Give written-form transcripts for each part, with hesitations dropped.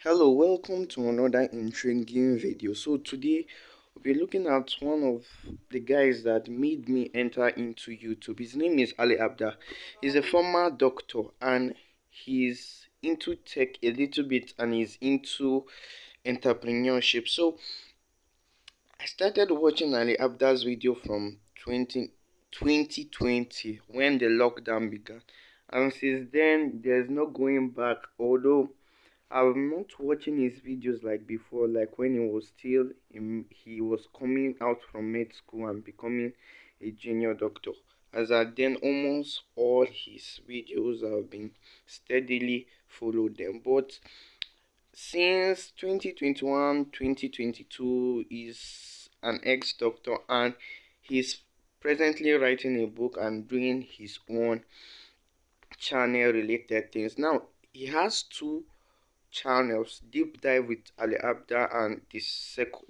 Hello, welcome to another intriguing video. So today we'll be looking at one of the guys that made me enter into YouTube. His name is Ali Abdaal. He's a former doctor and he's into tech a little bit and he's into entrepreneurship. So I started watching Ali Abdaal's video from 2020 when the lockdown began, and since then there's no going back. Although I'm not watching his videos like before, like when he was coming out from med school and becoming a junior doctor. As at then, almost all his videos have been steadily followed them. But since 2021, 2022, he's an ex-doctor and he's presently writing a book and doing his own channel related things. Now, he has two channels: Deep Dive with Ali Abdaal and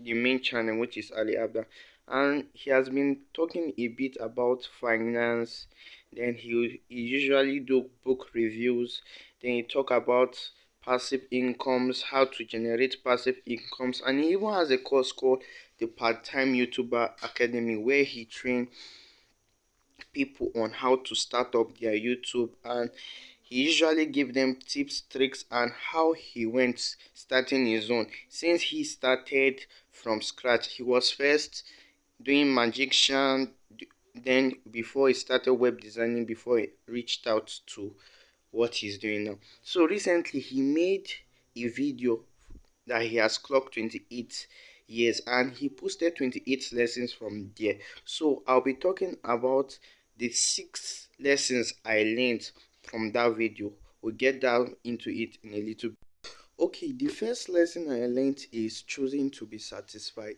the main channel, which is Ali Abdaal. And he has been talking a bit about finance. Then he usually do book reviews. Then he talk about passive incomes, how to generate passive incomes, and he even has a course called the Part-Time YouTuber Academy, where he trains people on how to start up their YouTube, and he usually give them tips, tricks, and how he went starting his own. Since he started from scratch, he was first doing magician, then before he started web designing, before he reached out to what he's doing now. So recently he made a video that he has clocked 28 years and he posted 28 lessons from there. So I'll be talking about the 6 lessons I learned from that video. We'll get down into it in a little bit. Okay, the first lesson I learned is choosing to be satisfied.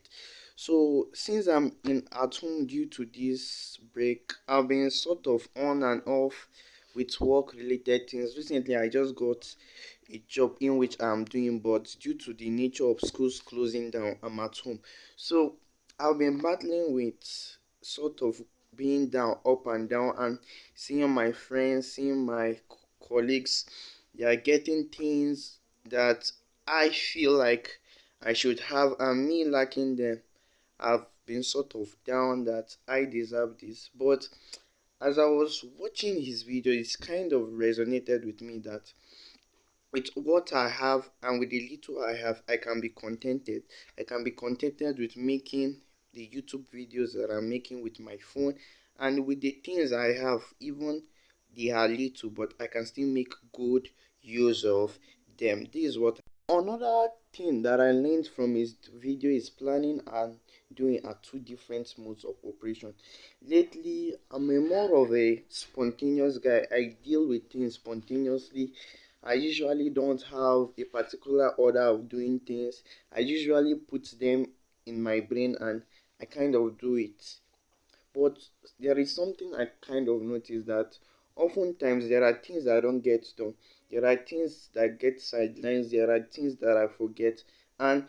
So since I'm in at home due to this break, I've been sort of on and off with work related things. Recently I just got a job in which I'm doing, but due to the nature of schools closing down, I'm at home. So I've been battling with sort of being down, up and down, and seeing my friends, seeing my colleagues, they are getting things that I feel like I should have, and me lacking them. I've been sort of down that I deserve this. But as I was watching his video, it kind of resonated with me that with what I have and with the little I have, I can be contented. I can be contented with making the YouTube videos that I'm making with my phone, and with the things I have, even they are little, but I can still make good use of them. This is what another thing that I learned from his video is planning and doing are two different modes of operation. Lately, I'm a more of a spontaneous guy. I deal with things spontaneously. I usually don't have a particular order of doing things. I usually put them in my brain and I kind of do it. But there is something I kind of noticed that oftentimes there are things I don't get done. There are things that get sidelines. There are things that I forget. And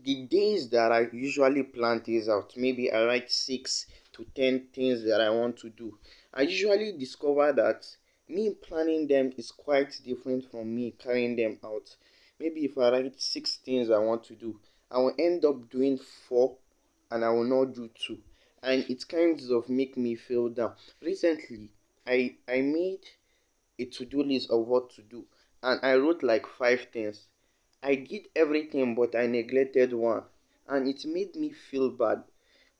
the days that I usually plan things out, maybe I write 6 to 10 things that I want to do. I usually discover that me planning them is quite different from me carrying them out. Maybe if I write 6 things I want to do, I will end up doing 4 and I will not do 2. And it kind of make me feel down. Recently, I made a to-do list of what to do and I wrote like 5 things. I did everything but I neglected one, and it made me feel bad.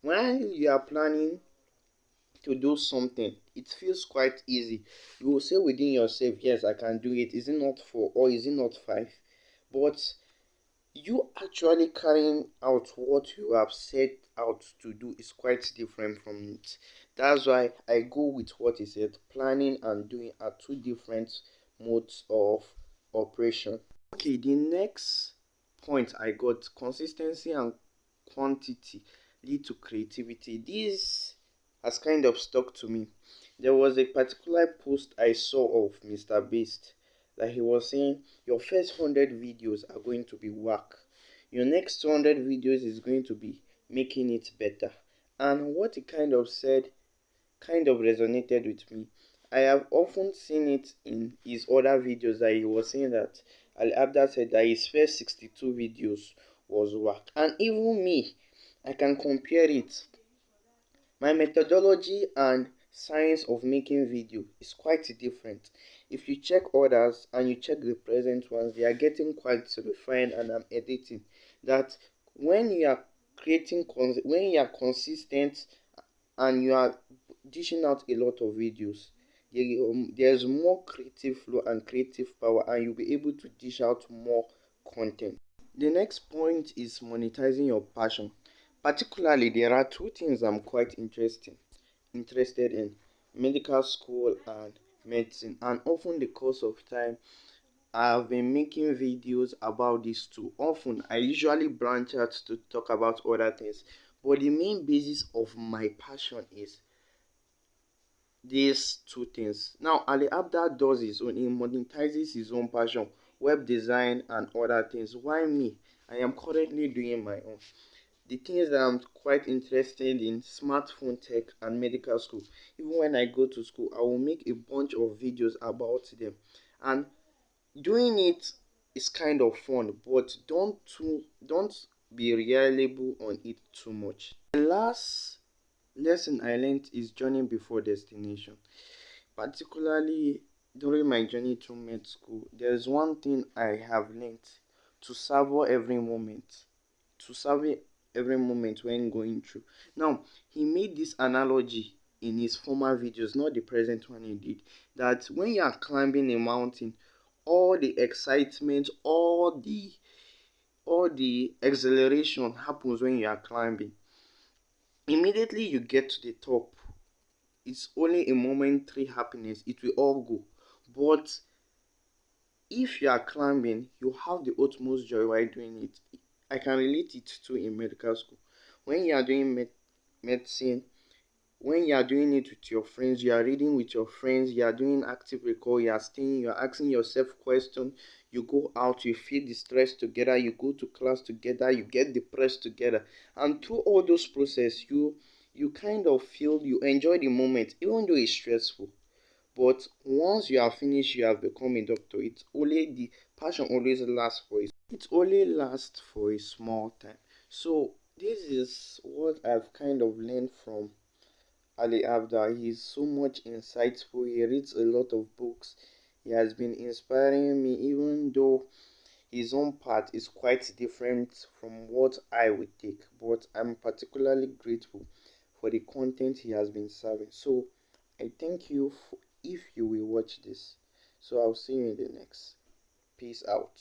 When you are planning to do something, it feels quite easy. You will say within yourself, yes, I can do it. Is it not 4 or is it not 5? But you actually carrying out what you have set out to do is quite different from it. That's why I go with what is said. Planning and doing are two different modes of operation. Okay, the next point I got: consistency and quantity lead to creativity. This has kind of stuck to me. There was a particular post I saw of Mr. Beast that he was saying your first 100 videos are going to be whack. Your next 200 videos is going to be making it better. And what he kind of said kind of resonated with me. I have often seen it in his other videos that he was saying that Ali Abdaal said that his first 62 videos was whack. And even me, I can compare it. My methodology and science of making video is quite different. If you check others and you check the present ones, they are getting quite refined, and I'm editing that when you are when you are consistent and you are dishing out a lot of videos, there's more creative flow and creative power, and you'll be able to dish out more content. The next point is monetizing your passion. Particularly, there are two things I'm quite interested in: medical school and medicine. And often the course of time, I've been making videos about these two. Often I usually branch out to talk about other things, but the main basis of my passion is these two things. Now, Ali Abdaal does his own, he monetizes his own passion, web design and other things. Why me? I am currently doing my own. The things that I'm quite interested in: smartphone tech and medical school. Even when I go to school, I will make a bunch of videos about them. And doing it is kind of fun, but don't be reliable on it too much. The last lesson I learned is journey before destination. Particularly during my journey to med school, there's one thing I have learned: to savor every moment. To savor every moment when going through. Now, he made this analogy in his former videos, not the present one he did, that when you are climbing a mountain, all the excitement, all the exhilaration happens when you are climbing. Immediately you get to the top, it's only a momentary happiness, it will all go. But if you are climbing, you have the utmost joy while doing it. I can relate it to in medical school. When you are doing medicine, when you are doing it with your friends, you are reading with your friends, you are doing active recall, you are staying, you are asking yourself questions, you go out, you feel the stress together, you go to class together, you get depressed together. And through all those process, you kind of feel you enjoy the moment, even though it's stressful. But once you are finished, you have become a doctor. It's only the passion always lasts for it only lasts for a small time. So this is what I've kind of learned from Ali Abdaal. He's so much insightful. He reads a lot of books. He has been inspiring me, even though his own path is quite different from what I would take. But I'm particularly grateful for the content he has been serving. So I thank you if you will watch this. So I'll see you in the next. Peace out.